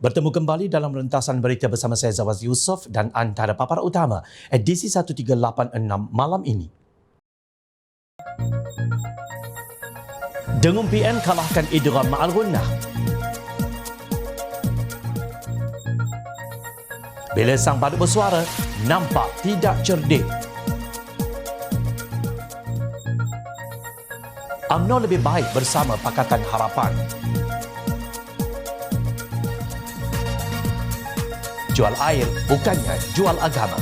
Bertemu kembali dalam rentasan berita bersama saya Zawaz Yusof dan antara paparan utama edisi 1386 malam ini. Dengung PN kalahkan Idram Ma'al-Gunnah. Bila sang badut bersuara, nampak tidak cerdik. UMNO lebih baik bersama Pakatan Harapan. Jual air bukannya jual agama.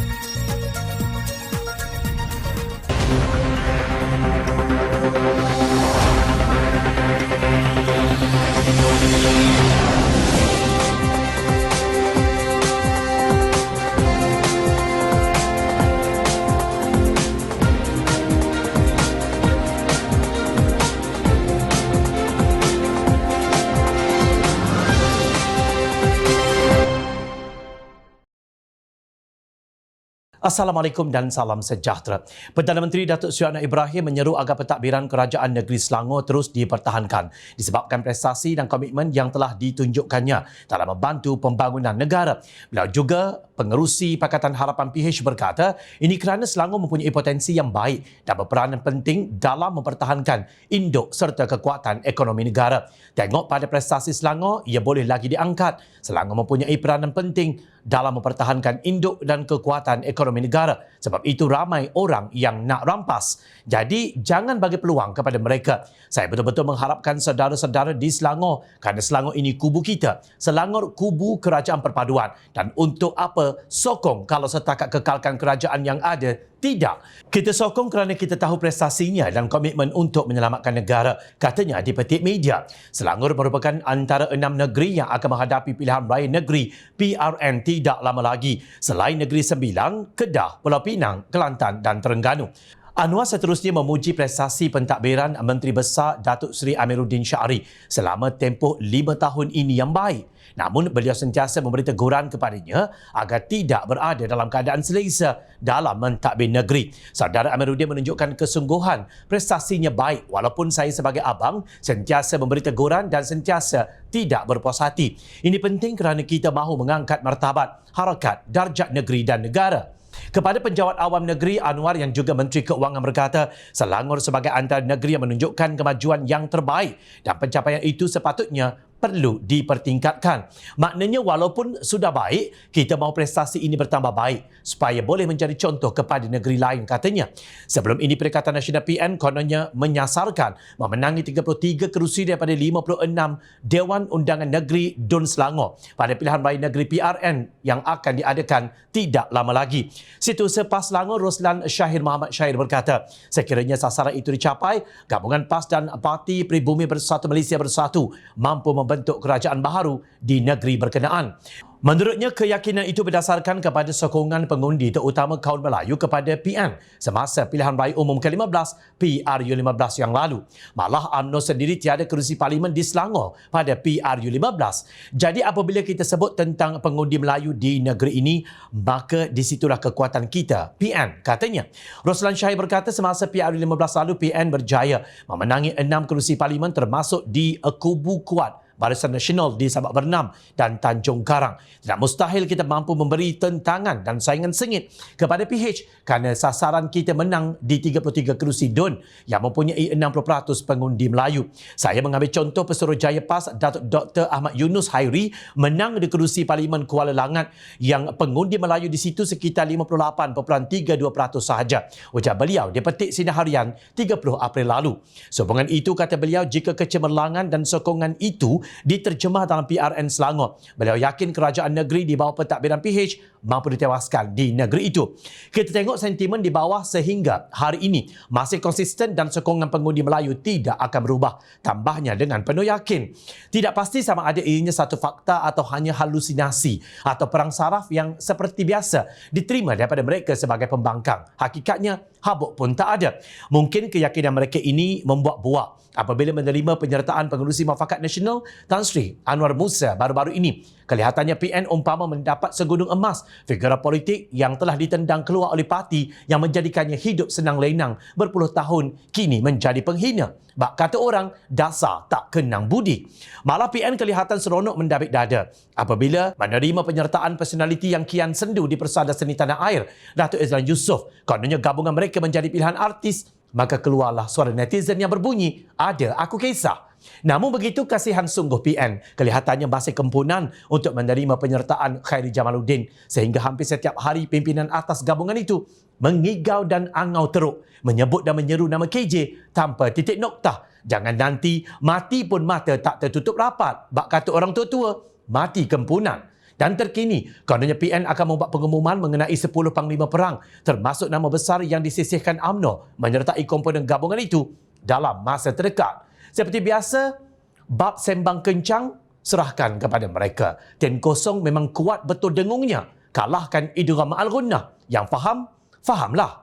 Assalamualaikum dan salam sejahtera. Perdana Menteri Datuk Seri Anwar Ibrahim menyeru agar pentadbiran Kerajaan Negeri Selangor terus dipertahankan disebabkan prestasi dan komitmen yang telah ditunjukkannya dalam membantu pembangunan negara. Beliau juga, pengerusi Pakatan Harapan PH berkata, ini kerana Selangor mempunyai potensi yang baik dan berperanan penting dalam mempertahankan induk serta kekuatan ekonomi negara. Tengok pada prestasi Selangor, ia boleh lagi diangkat. Selangor mempunyai peranan penting dalam mempertahankan induk dan kekuatan ekonomi negara. Sebab itu ramai orang yang nak rampas. Jadi jangan bagi peluang kepada mereka. Saya betul-betul mengharapkan saudara-saudara di Selangor, kerana Selangor ini kubu kita. Selangor kubu kerajaan perpaduan. Dan untuk apa sokong kalau setakat kekalkan kerajaan yang ada? Tidak. Kita sokong kerana kita tahu prestasinya dan komitmen untuk menyelamatkan negara. Katanya di petik media. Selangor merupakan antara 6 negeri yang akan menghadapi pilihan raya negeri PRN tidak lama lagi. Selain Negeri Sembilan, Kedah, Pulau Pinang, Kelantan dan Terengganu. Anwar seterusnya memuji prestasi pentadbiran Menteri Besar Datuk Seri Amiruddin Syari selama tempoh 5 tahun ini yang baik. Namun beliau sentiasa memberi teguran kepadanya agar tidak berada dalam keadaan selesa dalam mentadbir negeri. Saudara Amiruddin menunjukkan kesungguhan prestasinya baik walaupun saya sebagai abang sentiasa memberi teguran dan sentiasa tidak berpuas hati. Ini penting kerana kita mahu mengangkat martabat, harakat, darjat negeri dan negara. Kepada penjawat awam negeri, Anwar yang juga Menteri Keuangan berkata, Selangor sebagai antara negeri yang menunjukkan kemajuan yang terbaik dan pencapaian itu sepatutnya perlu dipertingkatkan. Maknanya walaupun sudah baik, kita mahu prestasi ini bertambah baik supaya boleh menjadi contoh kepada negeri lain, katanya. Sebelum ini Perikatan Nasional PN kononnya menyasarkan memenangi 33 kerusi daripada 56 Dewan Undangan Negeri Dun Selangor pada pilihan raya negeri PRN yang akan diadakan tidak lama lagi. Setiausaha PAS Selangor Roslan Syahir Muhammad Syahir berkata, sekiranya sasaran itu dicapai, gabungan PAS dan Parti Pribumi Bersatu Malaysia Bersatu mampu membentuk kerajaan baharu di negeri berkenaan. Menurutnya, keyakinan itu berdasarkan kepada sokongan pengundi terutama kaum Melayu kepada PN semasa pilihan raya umum ke-15 PRU15 yang lalu. Malah UMNO sendiri tiada kerusi parlimen di Selangor pada PRU15. Jadi apabila kita sebut tentang pengundi Melayu di negeri ini, maka di situlah kekuatan kita, PN, katanya. Roslan Syahir berkata semasa PRU15 lalu PN berjaya memenangi 6 kerusi parlimen termasuk di kubu kuat Barisan Nasional di Sabak Bernam dan Tanjung Karang. Tidak mustahil kita mampu memberi tentangan dan saingan sengit kepada PH kerana sasaran kita menang di 33 kerusi DUN yang mempunyai 60% pengundi Melayu. Saya mengambil contoh Pesuruhjaya PAS Datuk Dr. Ahmad Yunus Hairi menang di kerusi Parlimen Kuala Langat yang pengundi Melayu di situ sekitar 58.32% sahaja. Ujar beliau di petik Sinar Harian 30 April lalu. Sehubungan itu, kata beliau, jika kecemerlangan dan sokongan itu diterjemah dalam PRN Selangor, beliau yakin kerajaan negeri di bawah pentadbiran PH mampu ditewaskan di negeri itu. Kita tengok sentimen di bawah sehingga hari ini masih konsisten dan sokongan pengundi Melayu tidak akan berubah. Tambahnya dengan penuh yakin, tidak pasti sama ada ianya satu fakta atau hanya halusinasi atau perang saraf yang seperti biasa diterima daripada mereka sebagai pembangkang. Hakikatnya habuk pun tak ada. Mungkin keyakinan mereka ini membuat buah apabila menerima penyertaan Pengerusi Muafakat Nasional Tan Sri Anwar Musa baru-baru ini. Kelihatannya PN umpama mendapat segunung emas, figura politik yang telah ditendang keluar oleh parti yang menjadikannya hidup senang lenang berpuluh tahun kini menjadi penghina. Bak kata orang, dasar tak kenang budi. Malah PN kelihatan seronok mendabik dada apabila menerima penyertaan personaliti yang kian sendu di Persada Seni Tanah Air, Datuk Izlan Yusof. Kononnya gabungan mereka menjadi pilihan artis, maka keluarlah suara netizen yang berbunyi, ada aku kisah. Namun begitu kasihan sungguh PN, kelihatannya masih kempunan untuk menerima penyertaan Khairi Jamaluddin sehingga hampir setiap hari pimpinan atas gabungan itu mengigau dan angau teruk, menyebut dan menyeru nama KJ tanpa titik noktah. Jangan nanti mati pun mata tak tertutup rapat. Bak kata orang tua-tua, mati kempunan. Dan terkini, kononnya PN akan membuat pengumuman mengenai 10 panglima perang termasuk nama besar yang disisihkan UMNO menyertai komponen gabungan itu dalam masa terdekat. Seperti biasa, bab sembang kencang serahkan kepada mereka. Ten kosong memang kuat betul dengungnya. Kalahkan idgham al-ghunnah. Yang faham, fahamlah.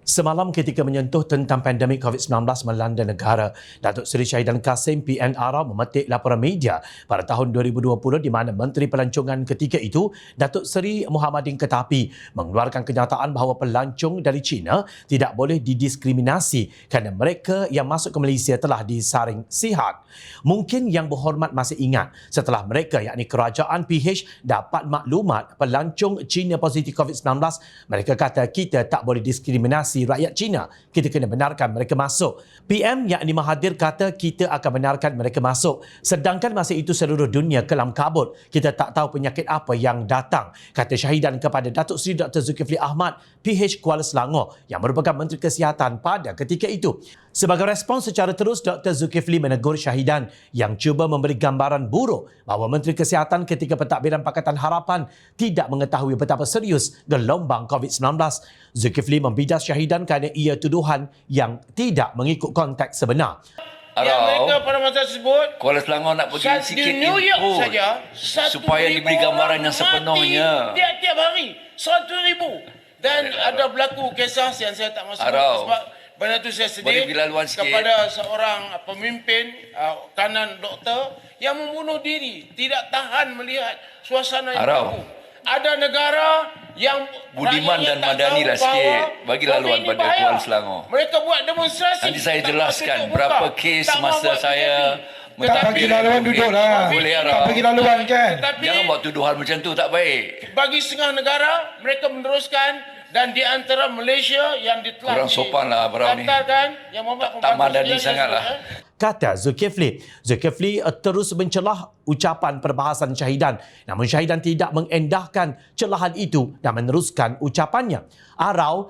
Semalam ketika menyentuh tentang pandemik COVID-19 melanda negara, Datuk Seri Syahidan Kasim PN Arau memetik laporan media pada tahun 2020 di mana Menteri Pelancongan ketika itu, Datuk Seri Muhammadin Ketapi, mengeluarkan kenyataan bahawa pelancong dari China tidak boleh didiskriminasi kerana mereka yang masuk ke Malaysia telah disaring sihat. Mungkin yang berhormat masih ingat setelah mereka yakni kerajaan PH dapat maklumat pelancong China positif COVID-19, mereka kata kita tak boleh diskriminasi rakyat China, kita kena benarkan mereka masuk. PM yakni Mahathir kata kita akan benarkan mereka masuk. Sedangkan masa itu seluruh dunia kelam kabut. Kita tak tahu penyakit apa yang datang, kata Syahidan kepada Datuk Seri Dr. Zulkifli Ahmad, PH Kuala Selangor yang merupakan Menteri Kesihatan pada ketika itu. Sebagai respons secara terus, Dr. Zulkifli menegur Syahidan yang cuba memberi gambaran buruk bahawa Menteri Kesihatan ketika pentadbiran Pakatan Harapan tidak mengetahui betapa serius gelombang COVID-19. Zulkifli membidas Syahidan kerana ia tuduhan yang tidak mengikut konteks sebenar. Yang mereka pada masa tersebut Kuala Selangor nak bagi sikit di New York input saja supaya diberi gambaran yang sepenuhnya. Tiap-tiap hari 100,000 dan ada berlaku kisah yang saya tak masuk sebab benda tu saya sedih kepada seorang pemimpin kanan doktor yang membunuh diri, tidak tahan melihat suasana yang berlaku. Ada negara yang Budiman dan Madani lah sikit bagi laluan pada Kuala Selangor. Mereka buat demonstrasi. Nanti saya jelaskan berapa kes masa saya tak bagi laluan duduklah. Boleh tak bagi laluan kan. Jangan buat tuduhan macam tu, tak baik. Bagi setengah negara mereka meneruskan, dan di antara Malaysia yang ditelah kurang sopan lah Barang ni. Yang membuat tak madani sangat lah. Kata Zulkifli. Zulkifli terus mencelah ucapan perbahasan Syahidan. Namun Syahidan tidak mengendahkan celahan itu dan meneruskan ucapannya. Arau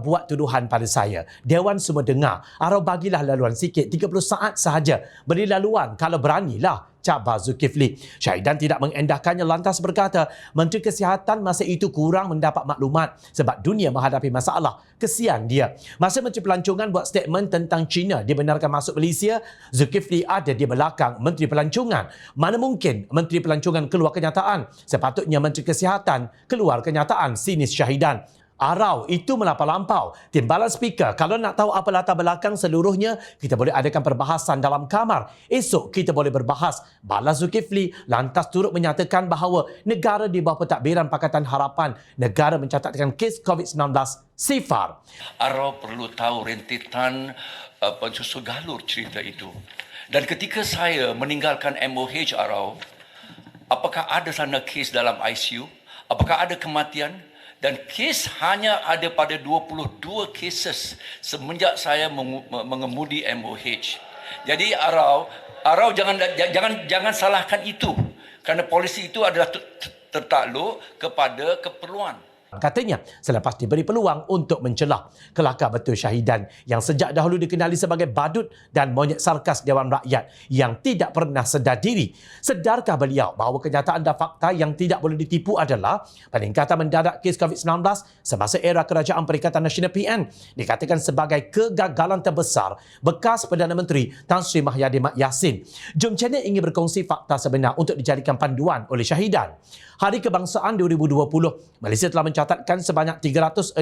buat tuduhan pada saya. Dewan semua dengar. Arau bagilah laluan sikit. 30 saat sahaja. Beri laluan kalau beranilah. Cabar Zulkifli. Syahidan tidak mengendahkannya lantas berkata, Menteri Kesihatan masa itu kurang mendapat maklumat sebab dunia menghadapi masalah. Kesian dia. Masa Menteri Pelancongan buat statement tentang China dibenarkan masuk Malaysia, Zulkifli ada di belakang Menteri Pelancongan. Mana mungkin Menteri Pelancongan keluar kenyataan? Sepatutnya Menteri Kesihatan keluar kenyataan, sinis Syahidan. Arau itu melampau-lampau. Timbalan speaker, kalau nak tahu apa latar belakang seluruhnya, kita boleh adakan perbahasan dalam kamar. Esok kita boleh berbahas. Balas Zulkifli lantas turut menyatakan bahawa negara di bawah pentadbiran Pakatan Harapan, negara mencatatkan kes COVID-19 sifar. Arau perlu tahu rentetan susu galur cerita itu. Dan ketika saya meninggalkan MOH Arau, apakah ada sana kes dalam ICU? Apakah ada kematian? Dan kes hanya ada pada 22 cases semenjak saya mengemudi MOH. Jadi Arau jangan salahkan itu. Kerana polisi itu adalah tertakluk kepada keperluan. Katanya, selepas diberi peluang untuk mencelah. Kelakar betul Syahidan yang sejak dahulu dikenali sebagai badut dan monyet sarkas Dewan Rakyat yang tidak pernah sedar diri. Sedarkah beliau bahawa kenyataan dan fakta yang tidak boleh ditipu adalah peningkatan mendadak kes COVID-19 semasa era Kerajaan Perikatan Nasional PN dikatakan sebagai kegagalan terbesar bekas Perdana Menteri Tan Sri Mahyadin Mat Yassin. Jom channel ingin berkongsi fakta sebenar untuk dijadikan panduan oleh Syahidan. Hari Kebangsaan 2020, Malaysia telah mencatatkan sebanyak 364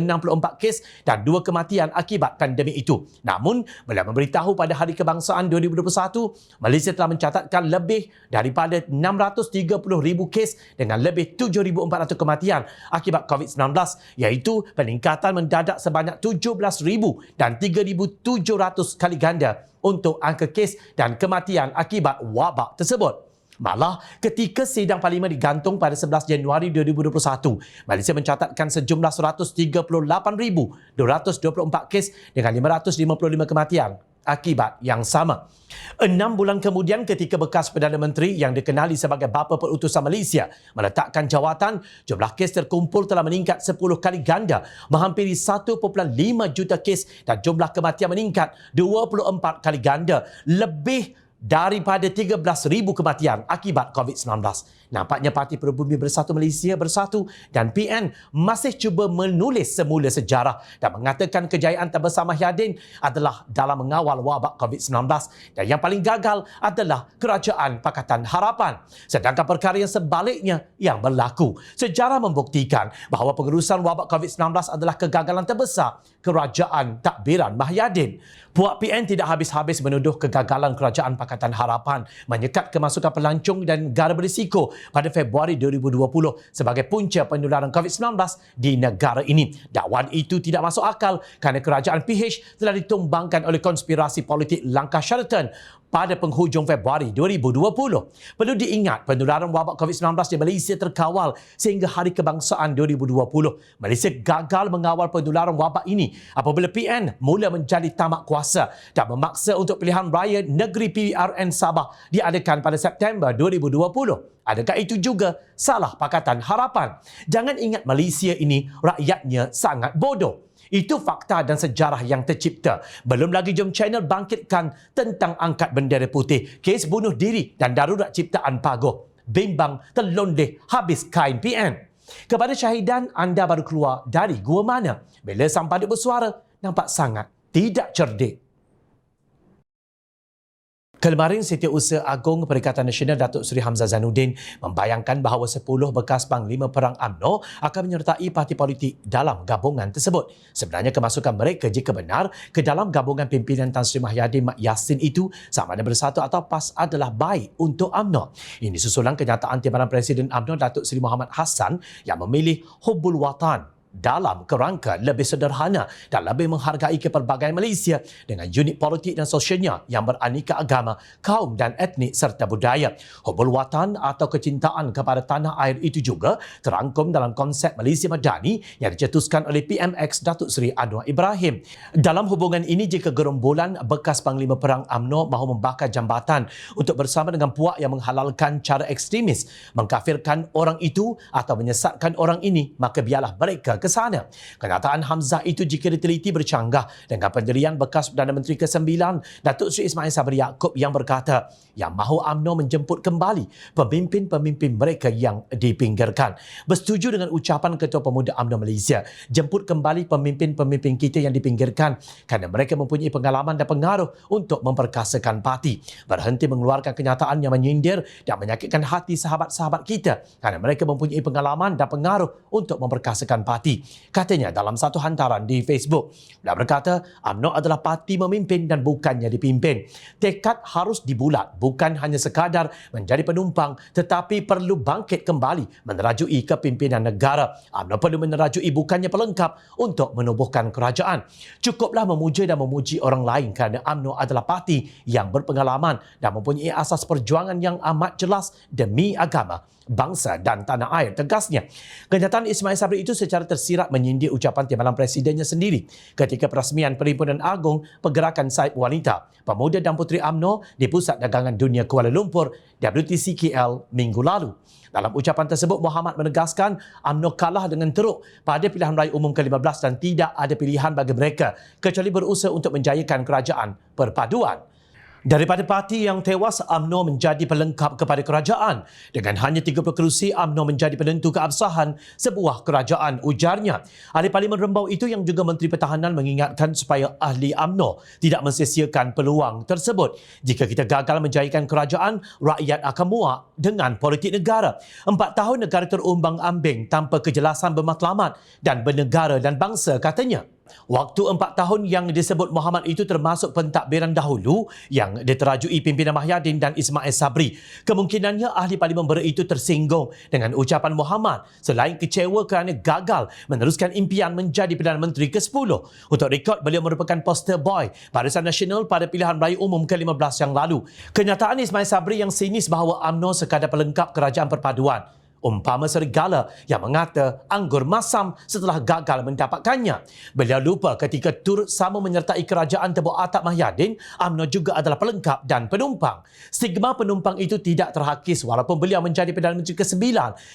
kes dan 2 kematian akibat pandemik itu. Namun, beliau memberitahu pada Hari Kebangsaan 2021, Malaysia telah mencatatkan lebih daripada 630,000 kes dengan lebih 7,400 kematian akibat COVID-19, iaitu peningkatan mendadak sebanyak 17,000 dan 3,700 kali ganda untuk angka kes dan kematian akibat wabak tersebut. Malah, ketika sidang parlimen digantung pada 11 Januari 2021, Malaysia mencatatkan sejumlah 138,224 kes dengan 555 kematian akibat yang sama. 6 bulan kemudian, ketika bekas Perdana Menteri yang dikenali sebagai bapa perutusan Malaysia meletakkan jawatan, jumlah kes terkumpul telah meningkat 10 kali ganda, menghampiri 1.5 juta kes dan jumlah kematian meningkat 24 kali ganda, lebih daripada 13,000 kematian akibat COVID-19. Nampaknya Parti Peribumi Bersatu Malaysia Bersatu dan PN masih cuba menulis semula sejarah dan mengatakan kejayaan terbesar Mahyadin adalah dalam mengawal wabak COVID-19 dan yang paling gagal adalah Kerajaan Pakatan Harapan. Sedangkan perkara yang sebaliknya yang berlaku. Sejarah membuktikan bahawa pengurusan wabak COVID-19 adalah kegagalan terbesar Kerajaan Takbiran Mahyadin. Puak PN tidak habis-habis menuduh kegagalan Kerajaan Pakatan Harapan menyekat kemasukan pelancong dan negara berisiko pada Februari 2020 sebagai punca penularan COVID-19 di negara ini. Dakwaan itu tidak masuk akal kerana kerajaan PH telah ditumbangkan oleh konspirasi politik langkah Sheraton pada penghujung Februari 2020. Perlu diingat, penularan wabak COVID-19 di Malaysia terkawal sehingga Hari Kebangsaan 2020. Malaysia gagal mengawal penularan wabak ini apabila PN mula menjadi tamak kuasa dan memaksa untuk pilihan raya negeri PRN Sabah diadakan pada September 2020. Adakah itu juga salah Pakatan Harapan? Jangan ingat Malaysia ini rakyatnya sangat bodoh. Itu fakta dan sejarah yang tercipta. Belum lagi jom channel bangkitkan tentang angkat bendera putih, kes bunuh diri dan darurat ciptaan pagoh. Bimbang terlondeh habis kain PN. Kepada syahidan, anda baru keluar dari gua mana? Bila sang padut bersuara, nampak sangat tidak cerdik. Kemarin, Setiausaha Agung Perikatan Nasional Datuk Seri Hamzah Zainuddin membayangkan bahawa 10 bekas Panglima Perang UMNO akan menyertai parti politik dalam gabungan tersebut. Sebenarnya kemasukan mereka jika benar ke dalam gabungan pimpinan Tan Sri Mahyadin Mat Yassin itu sama ada bersatu atau PAS adalah baik untuk UMNO. Ini susulan kenyataan Timbalan Presiden UMNO Datuk Seri Mohamad Hassan yang memilih Hubbul Watan dalam kerangka lebih sederhana dan lebih menghargai kepelbagaian Malaysia dengan unit politik dan sosialnya yang beraneka agama, kaum dan etnik serta budaya. Hubbul Watan atau kecintaan kepada tanah air itu juga terangkum dalam konsep Malaysia Madani yang dicetuskan oleh PMX Datuk Seri Anwar Ibrahim. Dalam hubungan ini, jika gerombolan bekas Panglima Perang UMNO mahu membakar jambatan untuk bersama dengan puak yang menghalalkan cara ekstremis, mengkafirkan orang itu atau menyesatkan orang ini, maka biarlah mereka ke sana. Kenyataan Hamzah itu jika diteliti bercanggah dengan pendirian bekas Perdana Menteri ke-9 Datuk Seri Ismail Sabri Yaakob yang berkata yang mahu UMNO menjemput kembali pemimpin-pemimpin mereka yang dipinggirkan. Bersetuju dengan ucapan Ketua Pemuda UMNO Malaysia, jemput kembali pemimpin-pemimpin kita yang dipinggirkan kerana mereka mempunyai pengalaman dan pengaruh untuk memperkasakan parti. Berhenti mengeluarkan kenyataan yang menyindir dan menyakitkan hati sahabat-sahabat kita kerana mereka mempunyai pengalaman dan pengaruh untuk memperkasakan parti. Katanya dalam satu hantaran di Facebook. Dia berkata, UMNO adalah parti memimpin dan bukannya dipimpin. Tekad harus dibulat, bukan hanya sekadar menjadi penumpang tetapi perlu bangkit kembali menerajui kepimpinan negara. UMNO perlu menerajui bukannya pelengkap untuk menubuhkan kerajaan. Cukuplah memuja dan memuji orang lain kerana UMNO adalah parti yang berpengalaman dan mempunyai asas perjuangan yang amat jelas demi agama, bangsa dan tanah air, tegasnya. Kenyataan Ismail Sabri itu secara tersirat menyindir ucapan timbalan presidennya sendiri ketika perasmian Perhimpunan Agung Pergerakan Saib Wanita, Pemuda dan Puteri UMNO di Pusat Dagangan Dunia Kuala Lumpur, WTCKL, minggu lalu. Dalam ucapan tersebut, Muhammad menegaskan UMNO kalah dengan teruk pada pilihan raya umum ke-15 dan tidak ada pilihan bagi mereka kecuali berusaha untuk menjayakan kerajaan perpaduan. Daripada parti yang tewas, UMNO menjadi pelengkap kepada kerajaan. Dengan hanya 30 kerusi, UMNO menjadi penentu keabsahan sebuah kerajaan, ujarnya. Ahli Parlimen Rembau itu yang juga Menteri Pertahanan mengingatkan supaya ahli UMNO tidak mensia-siakan peluang tersebut. Jika kita gagal menjayakan kerajaan, rakyat akan muak dengan politik negara. 4 tahun negara terumbang-ambing tanpa kejelasan bermatlamat dan bernegara dan bangsa, katanya. Waktu 4 tahun yang disebut Muhammad itu termasuk pentadbiran dahulu yang diterajui pimpinan Mahyadin dan Ismail Sabri. Kemungkinannya ahli Parlimen Bera itu tersinggung dengan ucapan Muhammad selain kecewa kerana gagal meneruskan impian menjadi Perdana Menteri ke-10. Untuk rekod, beliau merupakan poster boy Barisan Nasional pada pilihan raya umum ke-15 yang lalu. Kenyataan Ismail Sabri yang sinis bahawa UMNO sekadar pelengkap kerajaan perpaduan. Umpama serigala yang mengata anggur masam setelah gagal mendapatkannya. Beliau lupa ketika turut sama menyertai kerajaan Tebuk Atap Mahyadin, UMNO juga adalah pelengkap dan penumpang. Stigma penumpang itu tidak terhakis walaupun beliau menjadi Perdana Menteri ke-9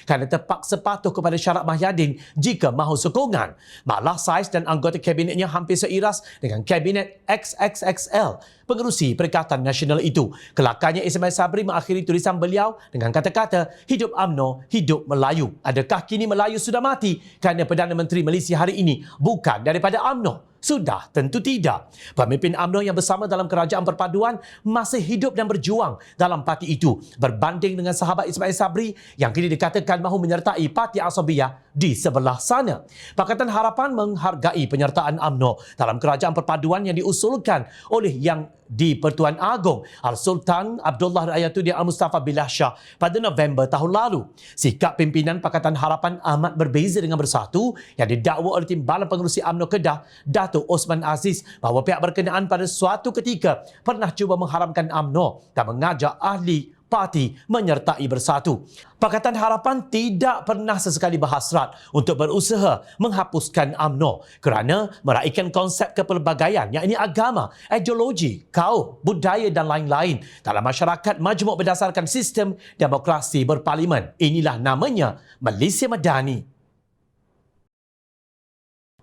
kerana terpaksa patuh kepada syarat Mahyadin jika mahu sokongan. Malah saiz dan anggota kabinetnya hampir seiras dengan kabinet XXXL pengerusi Perikatan Nasional itu. Kelakarnya Ismail Sabri mengakhiri tulisan beliau dengan kata-kata, hidup UMNO, hidup Melayu. Adakah kini Melayu sudah mati kerana Perdana Menteri Malaysia hari ini bukan daripada UMNO? Sudah, tentu tidak. Pemimpin UMNO yang bersama dalam kerajaan perpaduan masih hidup dan berjuang dalam parti itu berbanding dengan sahabat Ismail Sabri yang kini dikatakan mahu menyertai Parti Asabiyah di sebelah sana. Pakatan Harapan menghargai penyertaan UMNO dalam kerajaan perpaduan yang diusulkan oleh Yang di-Pertuan Agong Al-Sultan Abdullah Rayatuddin Al-Mustafa Billah Shah pada November tahun lalu. Sikap pimpinan Pakatan Harapan amat berbeza dengan Bersatu yang didakwa oleh Timbalan Pengerusi UMNO Kedah, Datuk Osman Aziz, bahawa pihak berkenaan pada suatu ketika pernah cuba mengharamkan UMNO dan mengajak ahli parti menyertai Bersatu. Pakatan Harapan tidak pernah sesekali berhasrat untuk berusaha menghapuskan UMNO kerana meraihkan konsep kepelbagaian, yakni agama, ideologi, kaum, budaya dan lain-lain dalam masyarakat majmuk berdasarkan sistem demokrasi berparlimen. Inilah namanya Malaysia Madani.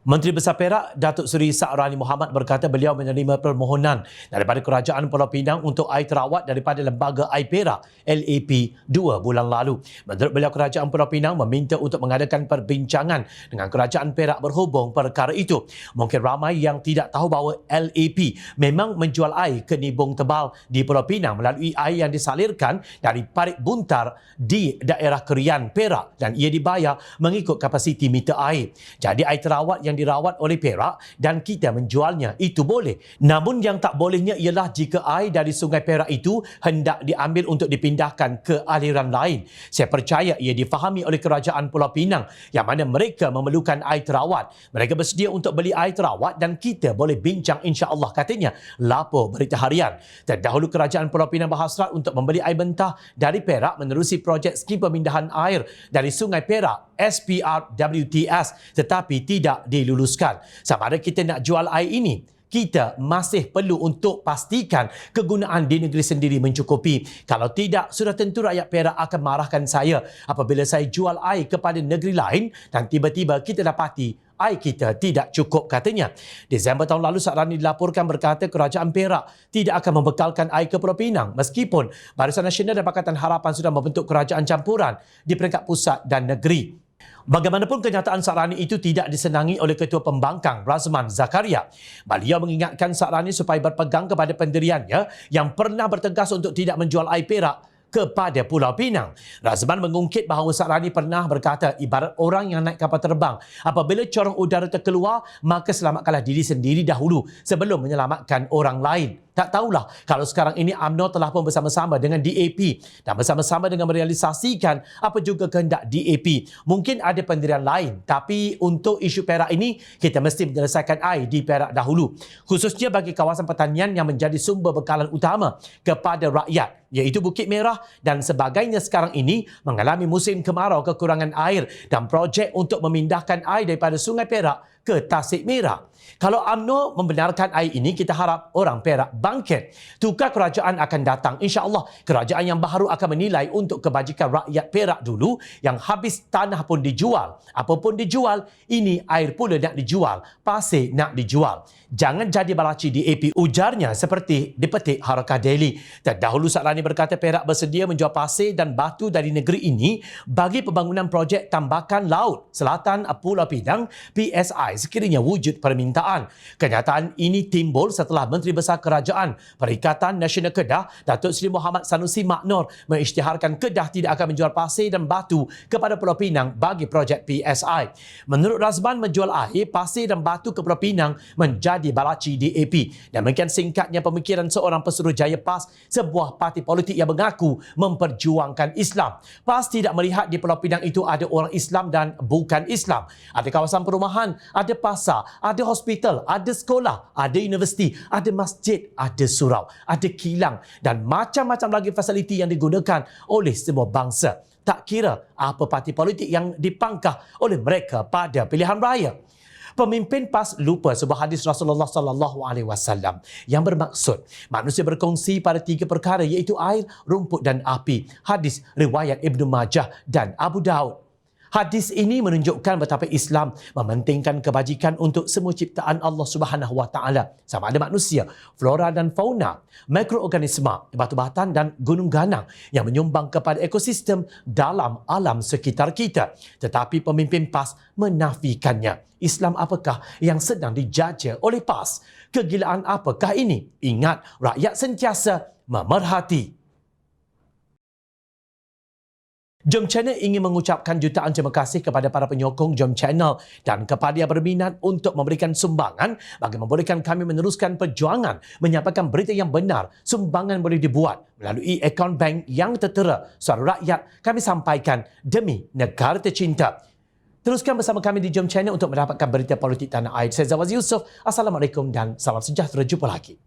Menteri Besar Perak Datuk Seri Sa'rani Muhammad berkata beliau menerima permohonan daripada Kerajaan Pulau Pinang untuk air terawat daripada Lembaga Air Perak LAP 2 bulan lalu. Menurut beliau, Kerajaan Pulau Pinang meminta untuk mengadakan perbincangan dengan Kerajaan Perak berhubung perkara itu. Mungkin ramai yang tidak tahu bahawa LAP memang menjual air ke Nibung Tebal di Pulau Pinang melalui air yang disalirkan dari parit buntar di daerah Kerian, Perak, dan ia dibayar mengikut kapasiti meter air. Jadi air terawat yang dirawat oleh Perak dan kita menjualnya, itu boleh. Namun yang tak bolehnya ialah jika air dari Sungai Perak itu hendak diambil untuk dipindahkan ke aliran lain. Saya percaya ia difahami oleh Kerajaan Pulau Pinang yang mana mereka memerlukan air terawat. Mereka bersedia untuk beli air terawat dan kita boleh bincang insya-Allah, katanya. Lapor Berita Harian. Terdahulu Kerajaan Pulau Pinang berhasrat untuk membeli air mentah dari Perak menerusi projek skim pemindahan air dari Sungai Perak SPRWTS, tetapi tidak diluluskan. Sama ada kita nak jual air ini, kita masih perlu untuk pastikan kegunaan di negeri sendiri mencukupi. Kalau tidak, sudah tentu rakyat Perak akan marahkan saya apabila saya jual air kepada negeri lain dan tiba-tiba kita dapati air kita tidak cukup, katanya. Disember tahun lalu, Sa'rani dilaporkan berkata Kerajaan Perak tidak akan membekalkan air ke Pulau Pinang meskipun Barisan Nasional dan Pakatan Harapan sudah membentuk kerajaan campuran di peringkat pusat dan negeri. Bagaimanapun, kenyataan Sa'rani itu tidak disenangi oleh Ketua Pembangkang Razman Zakaria. Beliau mengingatkan Sa'rani supaya berpegang kepada pendiriannya yang pernah bertegas untuk tidak menjual air Perak kepada Pulau Pinang. Razman mengungkit bahawa Sa'rani pernah berkata ibarat orang yang naik kapal terbang. Apabila corong udara terkeluar, maka selamatkanlah diri sendiri dahulu sebelum menyelamatkan orang lain. Tak tahulah kalau sekarang ini UMNO telah pun bersama-sama dengan DAP dan bersama-sama dengan merealisasikan apa juga kehendak DAP. Mungkin ada pendirian lain, tapi untuk isu Perak ini, kita mesti menyelesaikan air di Perak dahulu. Khususnya bagi kawasan pertanian yang menjadi sumber bekalan utama kepada rakyat, iaitu Bukit Merah dan sebagainya sekarang ini mengalami musim kemarau, kekurangan air dan projek untuk memindahkan air daripada Sungai Perak ke Tasik Mera. Kalau UMNO membenarkan air ini, kita harap orang Perak bangkit. Tukar kerajaan akan datang. InsyaAllah, kerajaan yang baru akan menilai untuk kebajikan rakyat Perak dulu yang habis tanah pun dijual. Apapun dijual, ini air pula nak dijual. Pasir nak dijual. Jangan jadi balaci DAP, ujarnya seperti dipetik Harakah Daily. Terdahulu Saklani berkata Perak bersedia menjual pasir dan batu dari negeri ini bagi pembangunan projek tambakan laut selatan Pulau Pinang PSI sekiranya wujud permintaan. Kenyataan ini timbul setelah Menteri Besar Kerajaan Perikatan Nasional Kedah Datuk Seri Muhammad Sanusi Maknor mengisytiharkan Kedah tidak akan menjual pasir dan batu kepada Pulau Pinang bagi projek PSI. Menurut Razban, menjual air, pasir dan batu ke Pulau Pinang menjadi balaci DAP. Demikian singkatnya pemikiran seorang Pesuruhjaya PAS, sebuah parti politik yang mengaku memperjuangkan Islam. PAS tidak melihat di Pulau Pinang itu ada orang Islam dan bukan Islam. Ada kawasan perumahan, ada pasar, ada hospital, ada sekolah, ada universiti, ada masjid, ada surau, ada kilang dan macam-macam lagi fasiliti yang digunakan oleh semua bangsa. Tak kira apa parti politik yang dipangkah oleh mereka pada pilihan raya. Pemimpin PAS lupa sebuah hadis Rasulullah SAW yang bermaksud manusia berkongsi pada 3 perkara iaitu air, rumput dan api. Hadis riwayat Ibnu Majah dan Abu Daud. Hadis ini menunjukkan betapa Islam mementingkan kebajikan untuk semua ciptaan Allah Subhanahu Wa Taala, sama ada manusia, flora dan fauna, mikroorganisma, batu-batan dan gunung ganang yang menyumbang kepada ekosistem dalam alam sekitar kita. Tetapi pemimpin PAS menafikannya. Islam apakah yang sedang dijaja oleh PAS? Kegilaan apakah ini? Ingat, rakyat sentiasa memerhati. Jom Channel ingin mengucapkan jutaan terima kasih kepada para penyokong Jom Channel dan kepada yang berminat untuk memberikan sumbangan bagi membolehkan kami meneruskan perjuangan menyampaikan berita yang benar. Sumbangan boleh dibuat melalui akaun bank yang tertera. Suara rakyat kami sampaikan demi negara tercinta. Teruskan bersama kami di Jom Channel untuk mendapatkan berita politik tanah air. Saya Zawaz Yusof. Assalamualaikum dan salam sejahtera. Jumpa lagi.